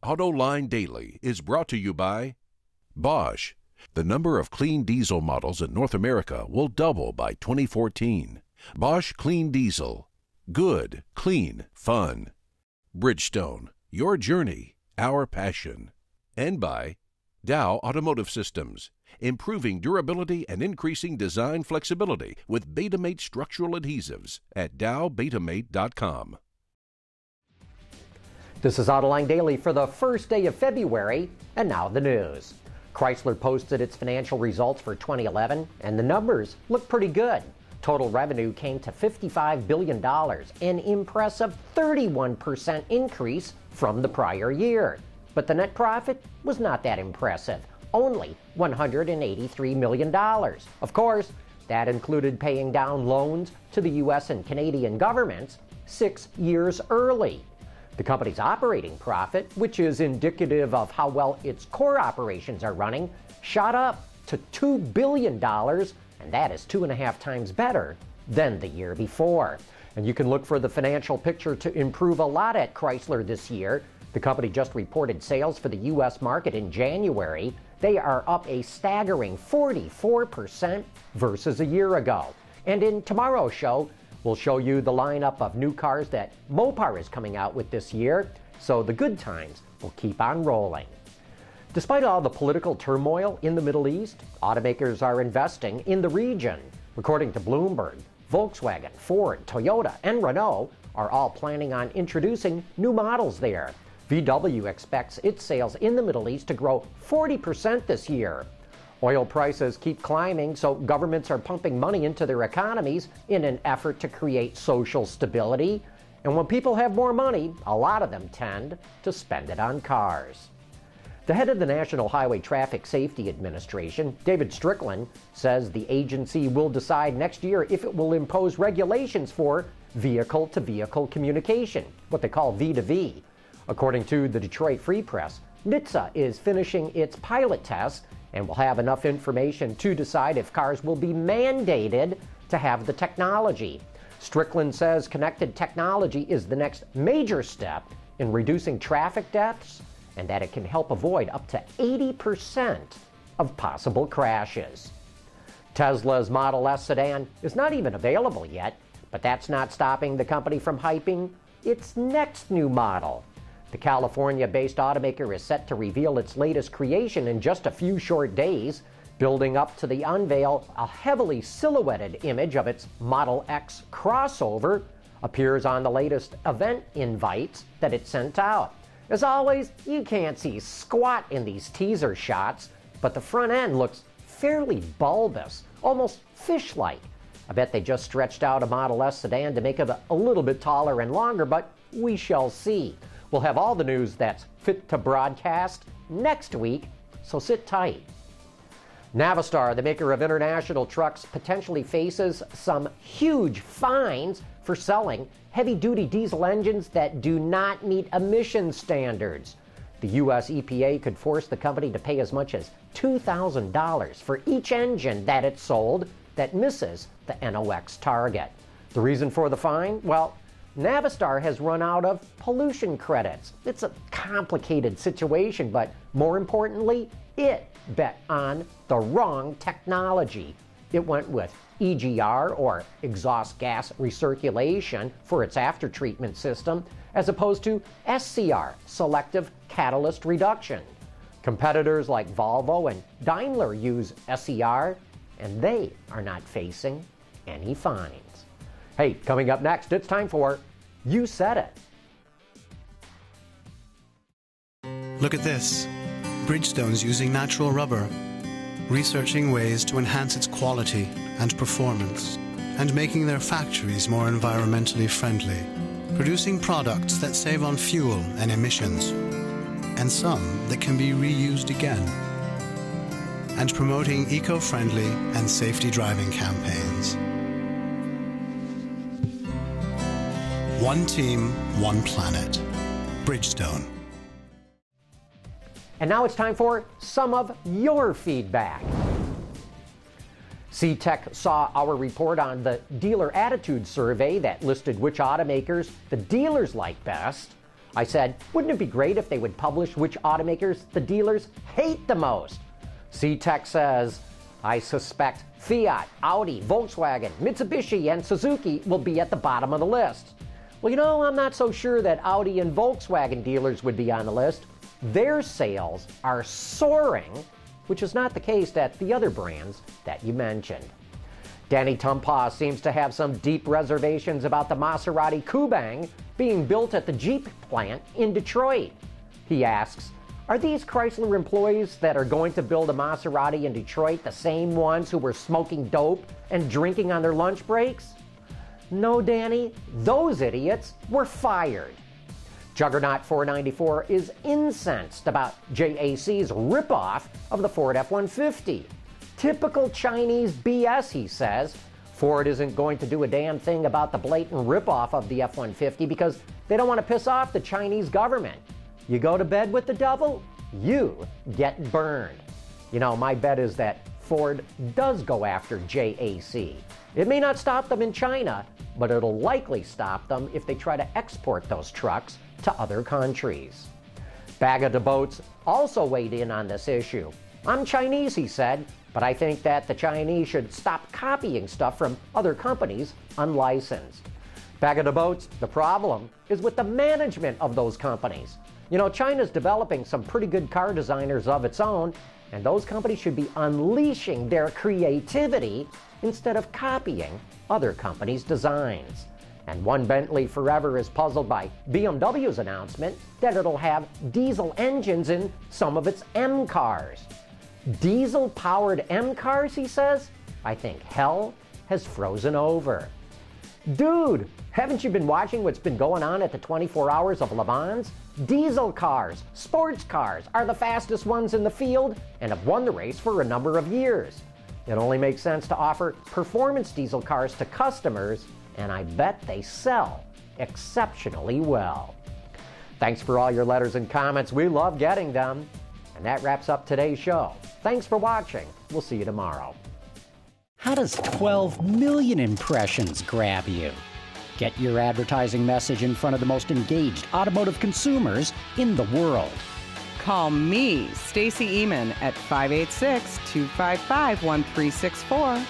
Autoline Daily is brought to you by Bosch. The number of clean diesel models in North America will double by 2014. Bosch Clean Diesel. Good, clean, fun. Bridgestone. Your journey, our passion. And by Dow Automotive Systems. Improving durability and increasing design flexibility with Betamate structural adhesives at dowbetamate.com. This is Autoline Daily for the first day of February, and now the news. Chrysler posted its financial results for 2011, and the numbers look pretty good. Total revenue came to $55 billion, an impressive 31% increase from the prior year. But the net profit was not that impressive, only $183 million. Of course, that included paying down loans to the U.S. and Canadian governments 6 years early. The company's operating profit, which is indicative of how well its core operations are running, shot up to $2 billion, and that is 2.5 times better than the year before. And you can look for the financial picture to improve a lot at Chrysler this year. The company just reported sales for the U.S. market in January. They are up a staggering 44% versus a year ago. And in tomorrow's show, we'll show you the lineup of new cars that Mopar is coming out with this year, so the good times will keep on rolling. Despite all the political turmoil in the Middle East, automakers are investing in the region. According to Bloomberg, Volkswagen, Ford, Toyota, and Renault are all planning on introducing new models there. VW expects its sales in the Middle East to grow 40% this year. Oil prices keep climbing, so governments are pumping money into their economies in an effort to create social stability. And when people have more money, a lot of them tend to spend it on cars. The head of the National Highway Traffic Safety Administration, David Strickland, says the agency will decide next year if it will impose regulations for vehicle-to-vehicle communication, what they call V2V. According to the Detroit Free Press, NHTSA is finishing its pilot tests and will have enough information to decide if cars will be mandated to have the technology. Strickland says connected technology is the next major step in reducing traffic deaths and that it can help avoid up to 80% of possible crashes. Tesla's Model S sedan is not even available yet, but that's not stopping the company from hyping its next new model. The California-based automaker is set to reveal its latest creation in just a few short days. Building up to the unveil, a heavily silhouetted image of its Model X crossover appears on the latest event invites that it sent out. As always, you can't see squat in these teaser shots, but the front end looks fairly bulbous, almost fish-like. I bet they just stretched out a Model S sedan to make it a little bit taller and longer, but we shall see. We'll have all the news that's fit to broadcast next week, so sit tight. Navistar, the maker of international trucks, potentially faces some huge fines for selling heavy-duty diesel engines that do not meet emission standards. The U.S. EPA could force the company to pay as much as $2,000 for each engine that it sold that misses the NOx target. The reason for the fine? Well, Navistar has run out of pollution credits. It's a complicated situation, but more importantly, it bet on the wrong technology. It went with EGR, or exhaust gas recirculation, for its after-treatment system, as opposed to SCR, selective catalyst reduction. Competitors like Volvo and Daimler use SCR, and they are not facing any fines. Hey, coming up next, it's time for You Said It. Look at this. Bridgestone's using natural rubber, researching ways to enhance its quality and performance, and making their factories more environmentally friendly, producing products that save on fuel and emissions, and some that can be reused again, and promoting eco-friendly and safety driving campaigns. One team, one planet. Bridgestone. And now it's time for some of your feedback. C-Tech saw our report on the dealer attitude survey that listed which automakers the dealers like best. I said, wouldn't it be great if they would publish which automakers the dealers hate the most? C-Tech says, I suspect Fiat, Audi, Volkswagen, Mitsubishi, and Suzuki will be at the bottom of the list. Well, I'm not so sure that Audi and Volkswagen dealers would be on the list. Their sales are soaring, which is not the case at the other brands that you mentioned. Danny Tumpaw seems to have some deep reservations about the Maserati Kubang being built at the Jeep plant in Detroit. He asks, are these Chrysler employees that are going to build a Maserati in Detroit the same ones who were smoking dope and drinking on their lunch breaks? No, Danny, those idiots were fired. Juggernaut 494 is incensed about JAC's ripoff of the Ford F-150. Typical Chinese BS, he says. Ford isn't going to do a damn thing about the blatant ripoff of the F-150 because they don't want to piss off the Chinese government. You go to bed with the devil, you get burned. My bet is that Ford does go after JAC. It may not stop them in China, but it'll likely stop them if they try to export those trucks to other countries. Baga de Boats also weighed in on this issue. I'm Chinese, he said, but I think that the Chinese should stop copying stuff from other companies unlicensed. Baga de Boats, the problem is with the management of those companies. China's developing some pretty good car designers of its own, and those companies should be unleashing their creativity instead of copying other companies' designs. And one Bentley forever is puzzled by BMW's announcement that it'll have diesel engines in some of its M cars. Diesel-powered M cars, he says? I think hell has frozen over. Dude, haven't you been watching what's been going on at the 24 Hours of Le Mans? Diesel cars, sports cars, are the fastest ones in the field and have won the race for a number of years. It only makes sense to offer performance diesel cars to customers, and I bet they sell exceptionally well. Thanks for all your letters and comments. We love getting them. And that wraps up today's show. Thanks for watching. We'll see you tomorrow. How does 12 million impressions grab you? Get your advertising message in front of the most engaged automotive consumers in the world. Call me, Stacy Eman, at 586-255-1364